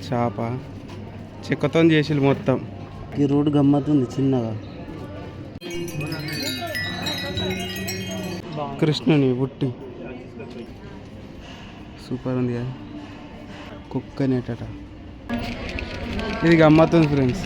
చేప చెక్కతో చేసి మొత్తం ఈ రోడ్డు గమ్మత్తుంది చిన్నగా. కృష్ణుని బుట్టి సూపర్ ఉంది కదా. కుక్క నెట్టట ఇది గమ్మత్తుంది ఫ్రెండ్స్.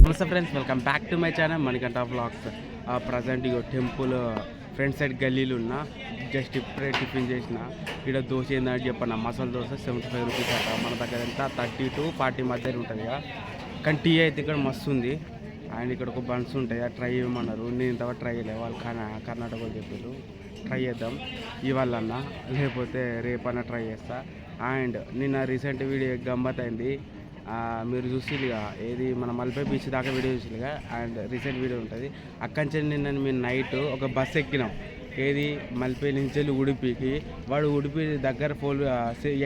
నమస్తే friends, welcome back to my channel Manikanta vlogs. Present ఇగో టెంపుల్ ఫ్రంట్ సైడ్ గల్లీలు ఉన్నా. జస్ట్ ఇప్పుడే టిఫిన్ చేసిన. ఇక్కడ దోశ ఏంటంటే చెప్పన్న, మసాలా దోశ 75 రూపీస్ అట. మన దగ్గర ఎంత 30 to 40 మధ్యలో ఉంటుంది కదా. కానీ టీ అయితే ఇక్కడ మస్తు ఉంది. అండ్ ఇక్కడ ఒక బన్స్ ఉంటాయి, ట్రై చేయమన్నారు. నేను ఇంతవరకు ట్రై చేయలేదు. వాళ్ళు కర్ణాటకలో చెప్పారు ట్రై చేద్దాం ఇవాళన్నా, లేకపోతే రేపన్నా ట్రై చేస్తా. అండ్ నిన్న రీసెంట్ వీడియో గమ్మత్ అయింది, మీరు చూసిగా ఏది మన మల్పే బీచ్ దాకా వీడియో చూసిగా. అండ్ రీసెంట్ వీడియో ఉంటుంది. అక్కడి నుంచి నిన్న మేము నైట్ ఒక బస్ ఎక్కినాం. ఏది మల్పే నుంచి వెళ్ళి ఉడిపికి. వాడు ఉడిపి దగ్గర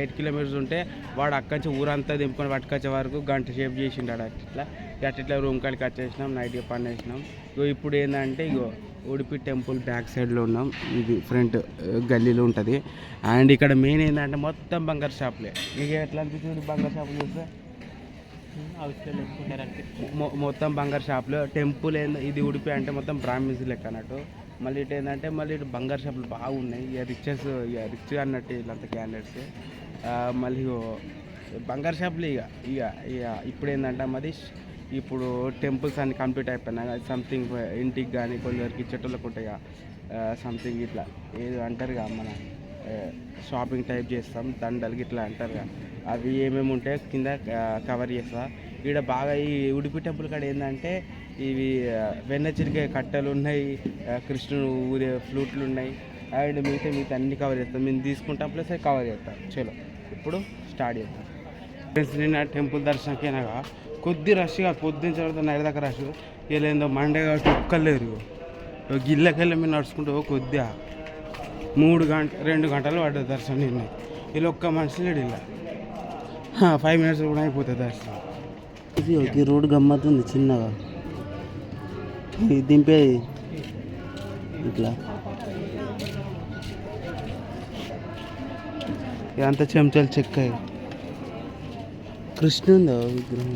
8 కిలోమీటర్స్ ఉంటే వాడు అక్కడి నుంచి ఊరంతా దింపుకొని పట్టుకొచ్చే వరకు గంట సేపు చేసిండాడు. అట్లా రూమ్ కాడికి వచ్చేసినాం. నైట్ పని వేసినాం. ఇప్పుడు ఏంటంటే ఇగో ఉడిపి టెంపుల్ బ్యాక్ సైడ్లో ఉన్నాం. ఇది ఫ్రంట్ గల్లీలో ఉంటుంది. అండ్ ఇక్కడ మెయిన్ ఏంటంటే మొత్తం బంగారు షాపులే. మీకు ఎట్లా అనిపిస్తుంది బంగారు షాపులు చూస్తే? మొత్తం బంగారు షాపులు. టెంపుల్ ఏందో ఇది ఉడిపి అంటే మొత్తం బ్రాహ్మిన్స్ లెక్క అన్నట్టు. మళ్ళీ ఇటు ఏంటంటే మళ్ళీ ఇటు బంగారు షాపులు బాగున్నాయి. ఇక రిచ్ అన్నట్టు వీళ్ళంతా క్యాండిడేట్స్. మళ్ళీ బంగారు షాపులు ఇక ఇక ఇక ఇప్పుడు ఏంటంటే మరి ఇప్పుడు టెంపుల్స్ అన్ని కంప్లీట్ అయిపోయినాయి. సంథింగ్ ఇంటికి కానీ కొందరికి చెట్టులకు ఉంటాయి సంథింగ్ ఇట్లా ఏదో అంటారుగా, మన షాపింగ్ టైప్ చేస్తాం దండలకి ఇట్లా అంటారుగా, అవి ఏమేమి ఉంటాయో కింద కవర్ చేస్తా. ఇక్కడ బాగా ఈ ఉడిపి టెంపుల్ కాడ ఏంటంటే ఇవి వెన్న చిరికే కట్టెలు ఉన్నాయి, కృష్ణుడు ఊరే ఫ్లూట్లు ఉన్నాయి. అండ్ మిగతా అన్ని కవర్ చేస్తాం. మేము తీసుకుంటాం ప్లస్ కవర్ చేస్తాం. చలో ఇప్పుడు స్టార్ట్ చేస్తాం ఫ్రెండ్స్. నిన్న టెంపుల్ దర్శనంకి అయినాక కొద్ది రష్గా పొద్దున్న తర్వాత నైట్ దాకా రష్. ఇలా ఏందో మండే కాబట్టి ఒక్కలేరు. గిల్లకెళ్ళి మేము నడుచుకుంటూ కొద్దిగా 2 గంటలు పడ్డది దర్శనం. నిన్న ఇలా ఒక్క మనిషి లేడు. ఇలా 5 minutes కూడా అయిపోతుంది దర్శనం. ఈ రోడ్డు గమ్మత్తుంది చిన్నగా. దింపేది ఇట్లా ఇదంతా చెంచాలు చెక్క. కృష్ణుందా విగ్రహం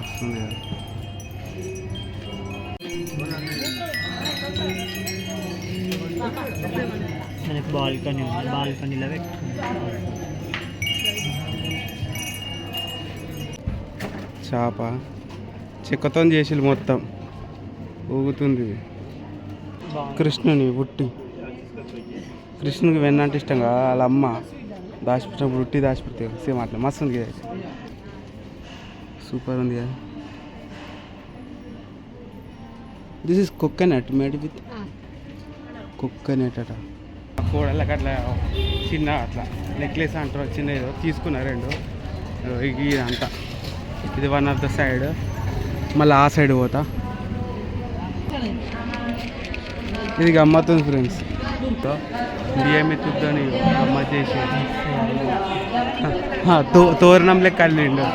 వస్తుంది కదా. బాల్కనీ బాల్కనీలో చేప చెక్కతో చేసి మొత్తం ఊగుతుంది. కృష్ణుని బుట్టి. కృష్ణునికి వెన్న అంటే ఇష్టంగా వాళ్ళ అమ్మ దాచిపెట్టిన బుట్టి దాచిపెడితే సేమ్ అట్లా మస్తు ఉంది కదా. సూపర్ ఉంది కదా. This is coconut made with coconut అట. కోడళ్ళకి అట్లా చిన్న అట్లా నెక్లెస్ అంటారు, చిన్న ఏదో తీసుకున్నారు 2. ఇదంతా ఇది వన్ ఆఫ్ ద సైడ్. మళ్ళీ ఆ సైడ్ పోతా. ఇది గమ్మత్తుంది ఫ్రెండ్స్. బియ్యమి తుద్దని గమ్మత్ చేసి తోరణం లెక్క అల్లిండు.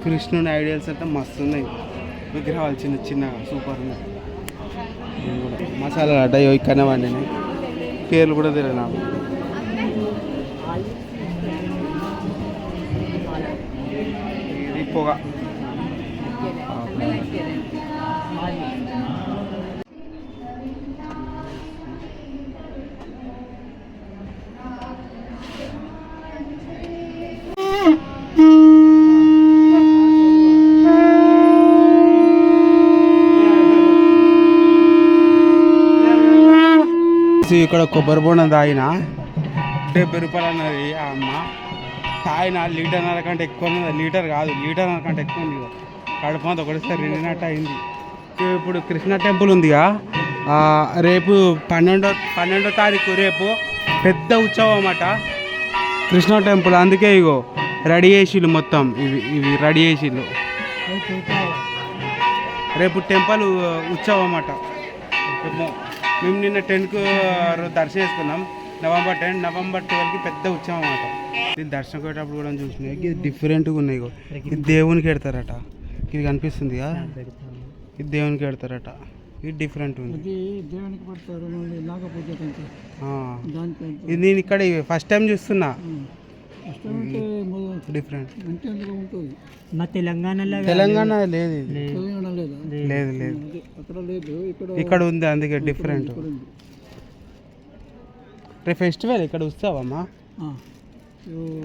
కృష్ణుని ఐడియల్స్ అంటే మస్తు ఉన్నాయి. విగ్రహాలు చిన్నగా సూపర్ ఉన్నాయి. మసాలా అడ్డ ఇక్కడనే వండినాయి. పేర్లు కూడా తెలియదు నాకు. ఇది పొగ. ఇక్కడ కొబ్బరి బోండం తాగిన 70 రూపాయలు అన్నది ఆ అమ్మ. తాగిన 1.5 లీటర్ కంటే ఎక్కువ ఉంది. లీటర్ కాదు, 1.5 లీటర్ కంటే ఎక్కువ ఉంది. కడుపు అంతా ఒకటిసారి నిండినట్టు అయింది. ఇప్పుడు కృష్ణ టెంపుల్ ఉందిగా, రేపు 12వ తారీఖు రేపు పెద్ద ఉత్సవం అన్నమాట కృష్ణ టెంపుల్. అందుకే ఇగో రెడీ చేసిళ్ళు మొత్తం, ఇవి రెడీ చేసిళ్ళు. రేపు టెంపుల్ ఉత్సవం అన్నమాట. మేము నిన్న 10కు దర్శనం చేసుకున్నాం. నవంబర్ 10, నవంబర్ 12కి పెద్ద ఉత్సవం అన్నమాట. ఇది దర్శనం పోయేటప్పుడు కూడా చూసినాయి, ఇది డిఫరెంట్గా ఉన్నాయి. ఇగో ఇది దేవునికి పెడతారట, ఇది కనిపిస్తుందిగా, ఇది దేవునికి పెడతారట. ఇది డిఫరెంట్ ఉంది. ఇది నేను ఇక్కడ ఫస్ట్ టైం చూస్తున్నా. డిఫరెంట్. మా తెలంగాణలో లేదు లేదు లేదు ఇక్కడ ఉంది, అందుకే డిఫరెంట్. రేపు ఫెస్టివల్ ఇక్కడ వస్తావమ్మా,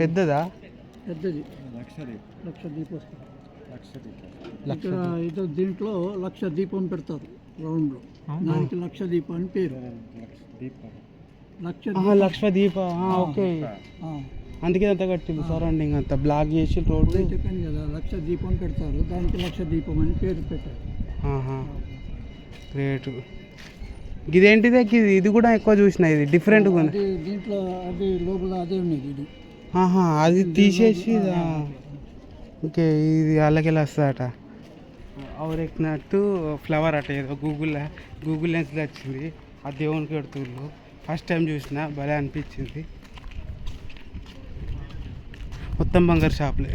పెద్దదా? పెద్దది, దీంట్లో 1,00,000 దీపం పెడతారు రౌండ్లో, దానికి 1,00,000 దీపం అని పేరు. 1,00,000 దీప, ఓకే. అందుకే అంత కట్టింది సరౌండింగ్ అంతా బ్లాక్ చేసి రోడ్డు. చెప్పాను కదా, 1,00,000 దీపం పెడతారు, దానికి 1,00,000 దీపం అని పేరు పెట్టారు. గ్రేట్. ఇదేంటిదే, ఇది కూడా ఎక్కువ చూసిన, ఇది డిఫరెంట్గా ఉంది. దీంట్లో అది లోపల అదే ఉన్నది ఇది. అది తీసేసి ఓకే, ఇది అల్లకెళ్ళి వస్తుందట. అవరెక్కినట్టు ఫ్లవర్ అట, ఏదో గూగుల్ లెన్స్లో వచ్చింది. ఆ దేవునికి పెడుతుళ్ళు ఫస్ట్ టైం చూసిన, భలే అనిపించింది. మొత్తం బంగారు షాపులే,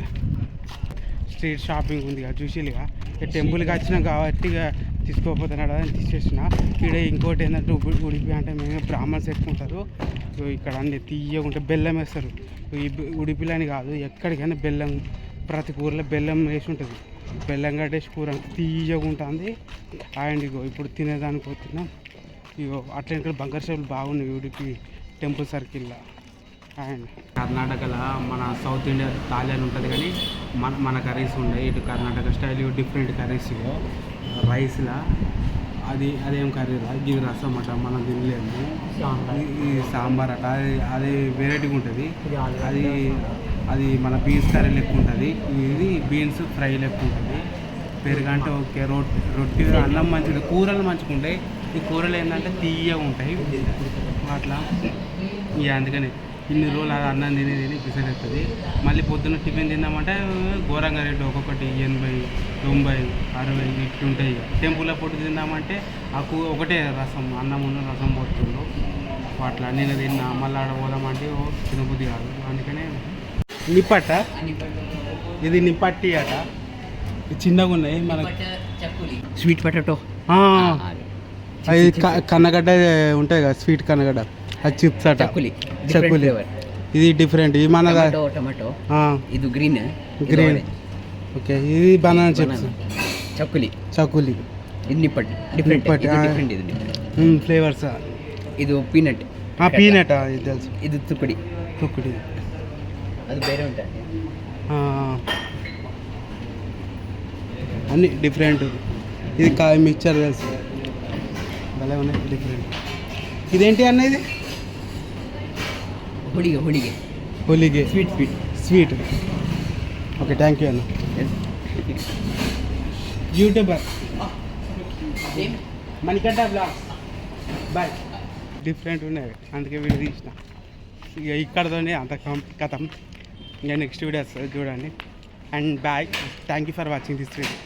స్ట్రీట్ షాపింగ్ ఉంది కదా చూసిగా. టెంపుల్కి వచ్చినా కాబట్టి ఇక తీసుకోకపోతున్నాడు అని తీసేసిన. ఇక్కడ ఇంకోటి ఏంటంటే ఉడిపి అంటే మేము బ్రాహ్మణ్స్ పెట్టుకుంటారు ఇక్కడ, అన్ని తీయకుంటే బెల్లం వేస్తారు. ఈ ఉడిపిలని కాదు, ఎక్కడికైనా బెల్లం, ప్రతి కూరలో బెల్లం వేసి ఉంటుంది. బెల్లం కట్టేసి కూర తీయగా ఉంటుంది. అండ్ ఇగో ఇప్పుడు తినేదానికి పోతున్నాం. ఇగో అట్లా ఇక్కడ బంగారు షాపులు బాగున్నాయి ఉడిపి టెంపుల్ సర్కిల్లో. అండ్ కర్ణాటకలో మన సౌత్ ఇండియా థాలి అని ఉంటుంది, కానీ మన కర్రీస్ ఉన్నాయి. ఇటు కర్ణాటక స్టైల్ డిఫరెంట్ కర్రీస్. రైస్లా అదేం కర్రీ రా, ఇది రసం అట, మనం తినలేము. ఇది సాంబార్ అట, అది వెరైటీగా ఉంటుంది. అది మన బీన్స్ కర్రీ లెక్క ఉంటుంది, ఇది బీన్స్ ఫ్రై లెక్క ఉంటుంది. పెరుగంటే ఓకే, రొట్టి అన్నం మంచిది, కూరలు మంచిగా ఉంటాయి. ఈ కూరలు ఏంటంటే తీయగా ఉంటాయి అట్లా. ఇక అందుకని ఇన్ని రోజులు అది అన్నం తిని పిసరెత్తుంది. మళ్ళీ పొద్దున్న టిఫిన్ తిందామంటే ఘోరంగా రేటు, ఒక్కొక్కటి 80, 90, 60 ఇట్లుంటాయి. ఇక టెంపుల్లో పొట్టు తిందామంటే ఒకటే రసం, అన్నం ఉన్న రసం పోతుండ్రు అట్లా. నేను తిన్నా, మళ్ళీ ఆడ పోదామంటే తినబుద్ధి కాదు. అందుకనే నిప్పట, ఇది నిప్పట్టి అట, చిన్నగా ఉన్నాయి. మన స్వీట్ పొటాటో, అది కన్నగడ్డ ఉంటాయి కదా, స్వీట్ కన్నగడ్డ, అది చిప్స్ అట. చక్కులి, ఇది డిఫరెంట్. ఇది మన టమాటో, ఇది గ్రీన్ ఓకే. ఇది బనానా చిప్స్, చక్కులి. ఇది నిప్పట్, డిఫరెంట్ ఇది ఫ్లేవర్స్. ఇది పీనట్, పీనట్ ఇది తెలుసు. ఇది తుక్కుడి, అది వేరే ఉంటాయి. అన్ని డిఫరెంట్. ఇది మిక్చర్ తెలుసు, భలే ఉన్నాయి డిఫరెంట్. ఇదేంటి అన్న, ఇది హోలీగే స్వీట్. ఓకే, థ్యాంక్ యూ అన్న. YouTuber Manikanta blogs, bye. Different ఉన్నాయి, అందుకే వీడియో తీసిన. ఇక ఇక్కడతోనే అంత కథం. ఇంకా నెక్స్ట్ వీడియో వస్తుంది చూడండి. And bye, thank you for watching this video.